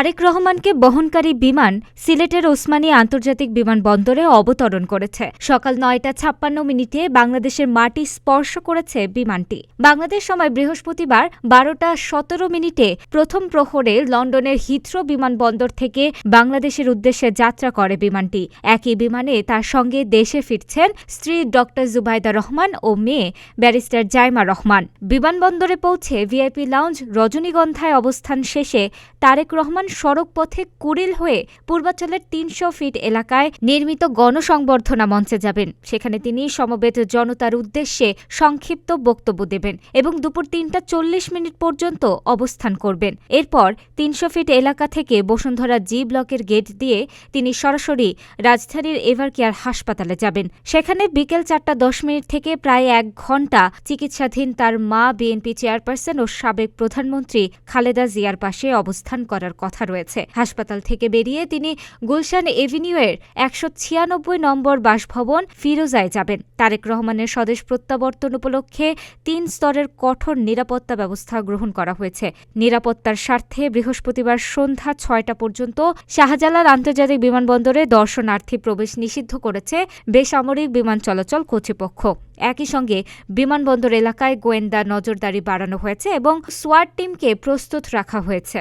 তারেক রহমানকে বহনকারী বিমান সিলেটের ওসমানী আন্তর্জাতিক বিমানবন্দরে অবতরণ করেছে। সকাল ৯টা ৫৬ বাংলাদেশের মাটি স্পর্শ করেছে বিমানটি। বাংলাদেশ সময় বৃহস্পতিবার ১২টা ১৭ প্রথম প্রহরে লন্ডনের হিথ্রো বিমানবন্দর থেকে বাংলাদেশের উদ্দেশ্যে যাত্রা করে বিমানটি। একই বিমানে তার সঙ্গে দেশে ফিরছেন স্ত্রী ড জুবাইদা রহমান ও মেয়ে ব্যারিস্টার জাইমা রহমান। বিমানবন্দরে পৌঁছে ভিআইপি লাউঞ্জ রজনীগন্ধায় অবস্থান শেষে তারেক রহমান সড়ক পথে কুড়িল হয়ে পূর্বাঞ্চলের ৩০০ ফিট এলাকায় নির্মিত গণসংবর্ধনা মঞ্চে যাবেন। সেখানে তিনি সমবেত জনতার উদ্দেশ্যে সংক্ষিপ্ত বক্তব্য দেবেন এবং দুপুর ৩টা ৪০ পর্যন্ত অবস্থান করবেন। এরপর ৩০০ ফিট এলাকা থেকে বসুন্ধরা জি ব্লকের গেট দিয়ে তিনি সরাসরি রাজধানীর এভারকেয়ার হাসপাতালে যাবেন। সেখানে বিকেল ৪টা ১০ থেকে প্রায় ১ ঘণ্টা চিকিৎসাধীন তার মা বিএনপি চেয়ারপারসন ও সাবেক প্রধানমন্ত্রী খালেদা জিয়ার পাশে অবস্থান করার কথা রয়েছে। হাসপাতাল থেকে বেরিয়ে তিনি গুলশান এভিনিউয়ের ১৯৬ নম্বর বাসভবন ফিরোজায় যাবেন। তারেক রহমানের স্বদেশ প্রত্যাবর্তন উপলক্ষে ৩ স্তরের কঠোর নিরাপত্তা ব্যবস্থা গ্রহণ করা হয়েছে। নিরাপত্তার স্বার্থে বৃহস্পতিবার সন্ধ্যা ৬টা পর্যন্ত শাহজালাল আন্তর্জাতিক বিমানবন্দরে দর্শনার্থী প্রবেশ নিষিদ্ধ করেছে বেসামরিক বিমান চলাচল কর্তৃপক্ষ। একই সঙ্গে বিমানবন্দর এলাকায় গোয়েন্দা নজরদারি বাড়ানো হয়েছে এবং সোয়াট টিমকে প্রস্তুত রাখা হয়েছে।